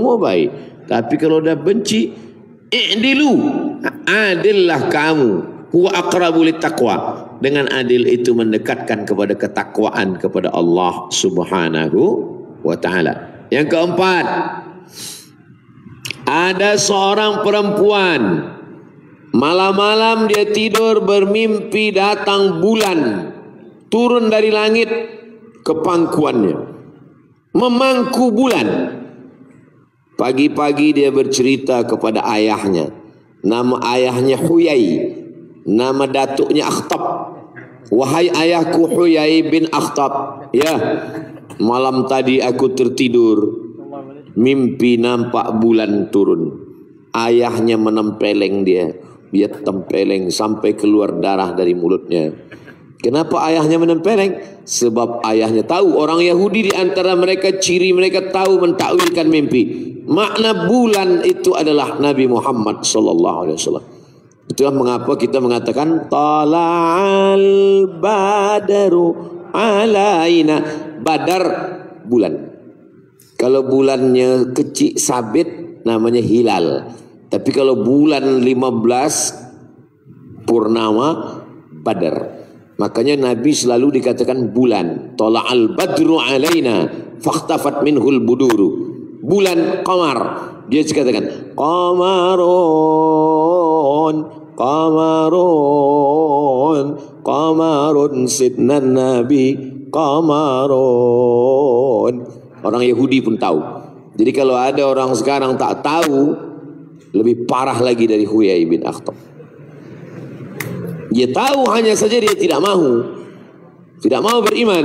semua baik. Tapi kalau dah benci, i'dilu, adillah kamu. Huwa aqrabu littaqwa. Dengan adil itu mendekatkan kepada ketakwaan kepada Allah Subhanahu wa ta'ala. Yang keempat, ada seorang perempuan, malam-malam dia tidur bermimpi datang bulan turun dari langit ke pangkuannya, memangku bulan. Pagi-pagi dia bercerita kepada ayahnya. Nama ayahnya Huyai, nama datuknya Akhtab. Wahai ayahku Huyai bin Akhtab, ya, malam tadi aku tertidur, mimpi nampak bulan turun. Ayahnya menempeleng dia tempeleng sampai keluar darah dari mulutnya. Kenapa ayahnya menempeleng? Sebab ayahnya tahu, orang Yahudi di antara mereka ciri mereka tahu mentakwilkan mimpi. Makna bulan itu adalah Nabi Muhammad sallallahu alaihi wasallam. Itulah mengapa kita mengatakan tala'al badaru alaina. Badar bulan. Kalau bulannya kecil sabit namanya hilal. Tapi kalau bulan 15 purnama badar. Makanya Nabi selalu dikatakan bulan. Tala'al badru alaina fakhtafat minhul buduru. Bulan qamar. Dia dikatakan qamarun sidnan nabi qamarun. Orang Yahudi pun tahu. Jadi kalau ada orang sekarang tak tahu, lebih parah lagi dari Huyai bin Akhtab. Dia tahu, hanya saja dia tidak mau beriman.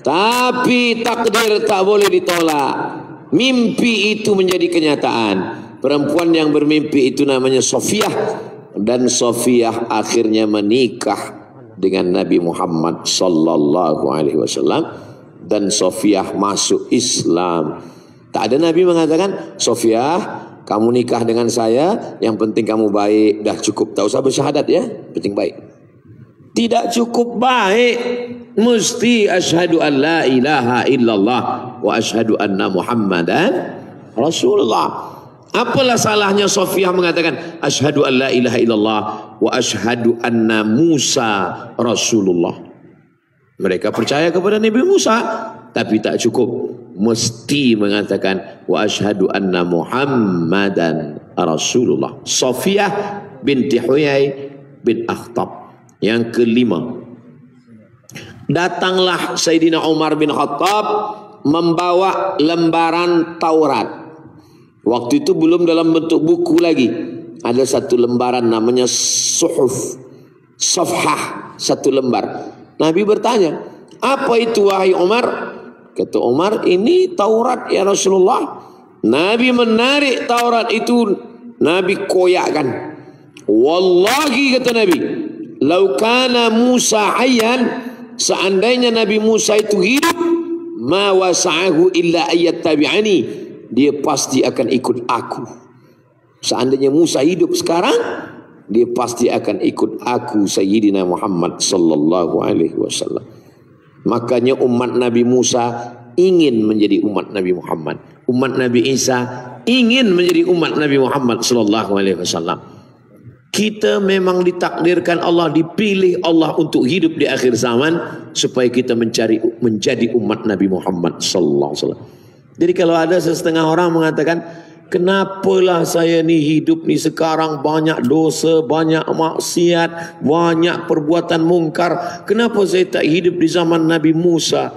Tapi takdir tak boleh ditolak. Mimpi itu menjadi kenyataan. Perempuan yang bermimpi itu namanya Sofiyah, dan Sofiyah akhirnya menikah dengan Nabi Muhammad sallallahu alaihi wasallam, dan Sofiyah masuk Islam. Tak ada Nabi mengatakan, Sofiyah, kamu nikah dengan saya, yang penting kamu baik, dah cukup, tak usah bersyahadat ya, penting baik. Tidak cukup baik, mesti asyhadu an la ilaha illallah wa asyhadu anna Muhammadan Rasulullah. Apalah salahnya Sofiyah mengatakan asyhadu an la ilaha illallah wa asyhadu anna Musa Rasulullah. Mereka percaya kepada Nabi Musa, tapi tak cukup, mesti mengatakan wa asyhadu anna Muhammadan Rasulullah. Sofiyah binti Huyai bin Akhtab. Yang kelima, datanglah Sayyidina Umar bin Khattab membawa lembaran Taurat. Waktu itu belum dalam bentuk buku lagi. Ada satu lembaran namanya suhuf, safhah, satu lembar. Nabi bertanya, apa itu wahai Umar? Kata Umar, ini Taurat ya Rasulullah. Nabi menarik Taurat itu, Nabi koyakkan. Wallahi, kata Nabi, lau kana Musa hayyan, seandainya Nabi Musa itu hidup, ma wasa'ahu illa ayat tabi'ani, dia pasti akan ikut aku. Seandainya Musa hidup sekarang, dia pasti akan ikut aku, Sayyidina Muhammad sallallahu alaihi wasallam. Makanya umat Nabi Musa ingin menjadi umat Nabi Muhammad. Umat Nabi Isa ingin menjadi umat Nabi Muhammad sallallahu alaihi wasallam. Kita memang ditakdirkan Allah, dipilih Allah untuk hidup di akhir zaman supaya kita menjadi umat Nabi Muhammad sallallahu alaihi wasallam. Jadi kalau ada setengah orang mengatakan, kenapalah saya ni hidup ni sekarang banyak dosa, banyak maksiat, banyak perbuatan mungkar, kenapa saya tak hidup di zaman Nabi Musa?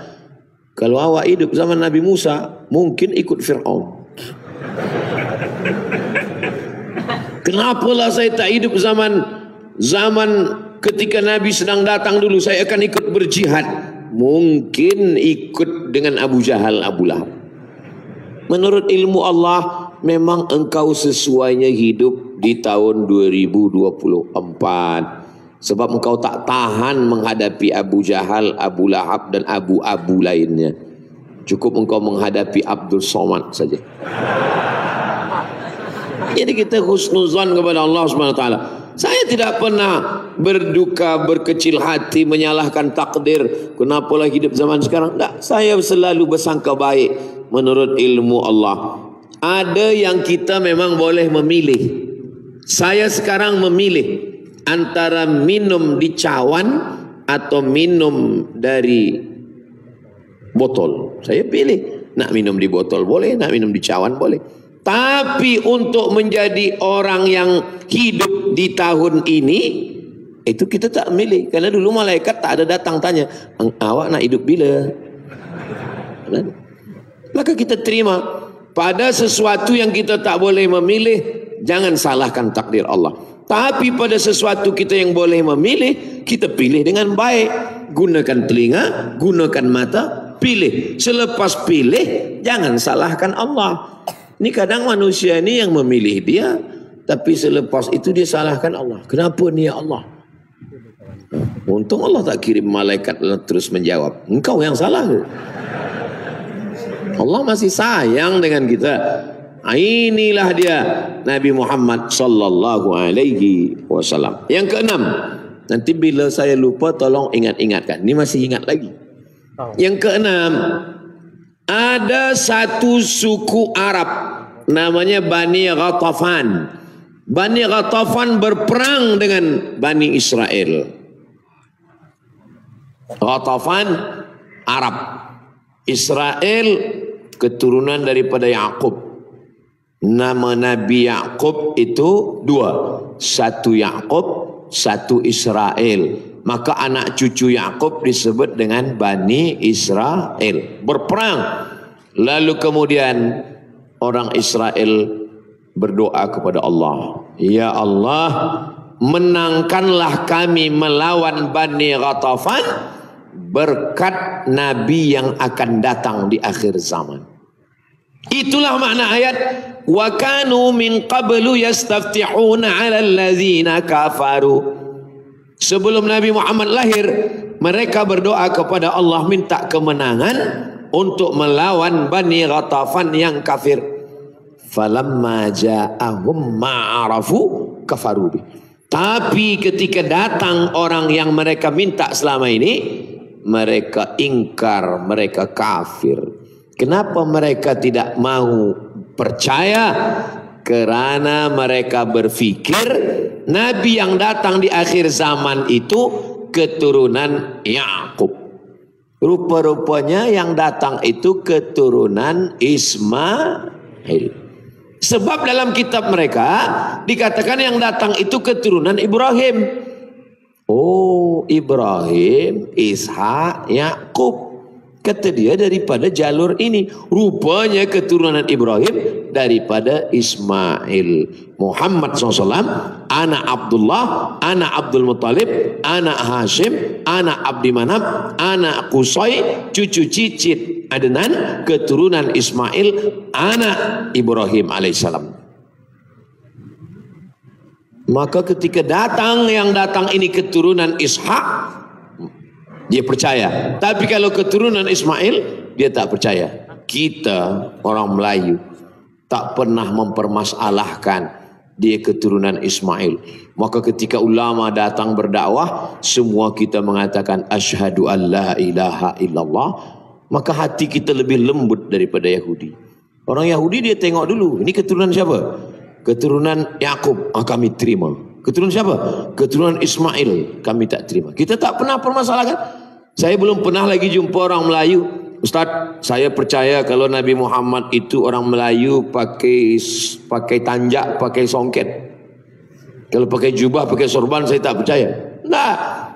Kalau awak hidup zaman Nabi Musa, mungkin ikut Fir'aun. Kenapalah saya tak hidup zaman ketika Nabi sedang datang dulu, saya akan ikut berjihad. Mungkin ikut dengan Abu Jahal, Abu Lahab. Menurut ilmu Allah, memang engkau sesuainya hidup di tahun 2024. Sebab engkau tak tahan menghadapi Abu Jahal, Abu Lahab dan abu-abu lainnya. Cukup engkau menghadapi Abdul Somad saja. Jadi kita husnuzan kepada Allah SWT. Saya tidak pernah berduka, berkecil hati, menyalahkan takdir. Kenapalah hidup zaman sekarang? Tak, saya selalu bersangka baik menurut ilmu Allah. Ada yang kita memang boleh memilih. Saya sekarang memilih antara minum di cawan atau minum dari botol. Saya pilih, nak minum di botol boleh, nak minum di cawan boleh. Tapi untuk menjadi orang yang hidup di tahun ini, itu kita tak milih. Karena dulu malaikat tak ada datang tanya, awak nak hidup bila? Maka kita terima. Pada sesuatu yang kita tak boleh memilih, jangan salahkan takdir Allah. Tapi pada sesuatu kita yang boleh memilih, kita pilih dengan baik. Gunakan telinga, gunakan mata, pilih. Selepas pilih, jangan salahkan Allah. Ini kadang manusia ini yang memilih dia, tapi selepas itu dia salahkan Allah. Kenapa ni ya Allah? Untung Allah tak kirim malaikat terus menjawab. Engkau yang salah. Allah masih sayang dengan kita. Inilah dia Nabi Muhammad sallallahu alaihi wasallam. Yang keenam, nanti bila saya lupa tolong ingat-ingatkan. Ini masih ingat lagi. Yang keenam, ada satu suku Arab namanya Bani Ghatafan. Bani Ghatafan berperang dengan Bani Israel. Ghatafan Arab, Israel keturunan daripada Yakub. Nama Nabi Yakub itu dua, satu Yakub, satu Israel. Maka anak cucu Yakub disebut dengan Bani Israel. Berperang. Lalu kemudian orang Israel berdoa kepada Allah, ya Allah, menangkanlah kami melawan Bani Ghatafan berkat Nabi yang akan datang di akhir zaman. Itulah makna ayat wa kanu min qablu yastaftihuna 'alal ladzina kafaru. Sebelum Nabi Muhammad lahir, mereka berdoa kepada Allah minta kemenangan untuk melawan Bani Ghatafan yang kafir. Falamma ja'ahum ma'arafu kafaru bi. Tapi ketika datang orang yang mereka minta selama ini, mereka ingkar, mereka kafir. Kenapa mereka tidak mau percaya? Karena mereka berfikir Nabi yang datang di akhir zaman itu keturunan Yakub. Rupa-rupanya yang datang itu keturunan Ismail. Sebab dalam kitab mereka dikatakan yang datang itu keturunan Ibrahim. Oh, Ibrahim, Ishak, Yakub. Kata dia daripada jalur ini. Rupanya keturunan Ibrahim daripada Ismail. Muhammad SAW, anak Abdullah, anak Abdul Muttalib, anak Hashim, anak Abdi Manaf, anak Qusay, cucu cicit Adnan, keturunan Ismail, anak Ibrahim alaihissalam. Maka ketika datang yang datang ini keturunan Ishak, dia percaya. Tapi kalau keturunan Ismail, dia tak percaya. Kita orang Melayu tak pernah mempermasalahkan dia keturunan Ismail. Maka ketika ulama datang berdakwah, semua kita mengatakan asyhadu an la ilaha illallah. Maka hati kita lebih lembut daripada Yahudi. Orang Yahudi dia tengok dulu, ini keturunan siapa? Keturunan Yakub, kami terima. Keturunan siapa? Keturunan Ismail, kami tak terima. Kita tak pernah permasalahkan. Saya belum pernah lagi jumpa orang Melayu, Ustaz, saya percaya kalau Nabi Muhammad itu orang Melayu pakai tanjak, pakai songket. Kalau pakai jubah, pakai sorban, saya tak percaya. Nah,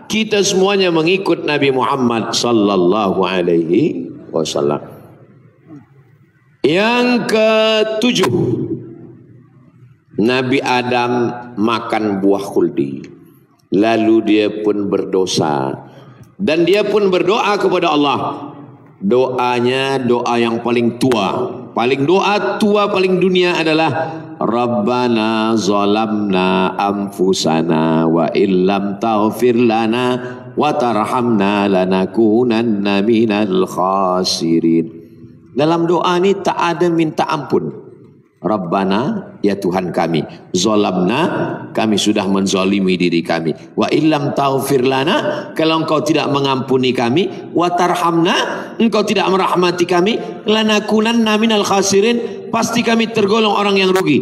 kita semuanya mengikut Nabi Muhammad sallallahu alaihi wasallam. Yang ketujuh, Nabi Adam makan buah khuldi. Lalu dia pun berdosa. Dan dia pun berdoa kepada Allah. Doanya doa yang paling tua. Paling doa tua paling dunia adalah Rabbana zalamna anfusana wa illam taghfir lana wa tarhamna lanakunanna minal khasirin. Dalam doa ini tak ada minta ampun. Rabbana, ya Tuhan kami, zolamna, kami sudah menzalimi diri kami. Wa illam taghfir lana, kalau engkau tidak mengampuni kami, wa tarhamna, engkau tidak merahmati kami, lanakunanna minal khasirin, pasti kami tergolong orang yang rugi.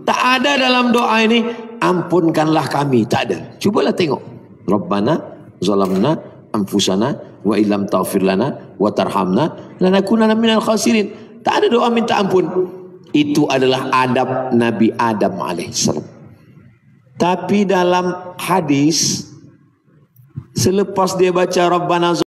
Tak ada dalam doa ini, ampunkanlah kami, tak ada. Cobalah tengok. Rabbana, zolamna, anfusana, wa illam taghfir lana, wa tarhamna, lanakunanna minal khasirin. Tak ada doa minta ampun. Itu adalah adab Nabi Adam alaihissalam. Tapi dalam hadis, selepas dia baca Rabbana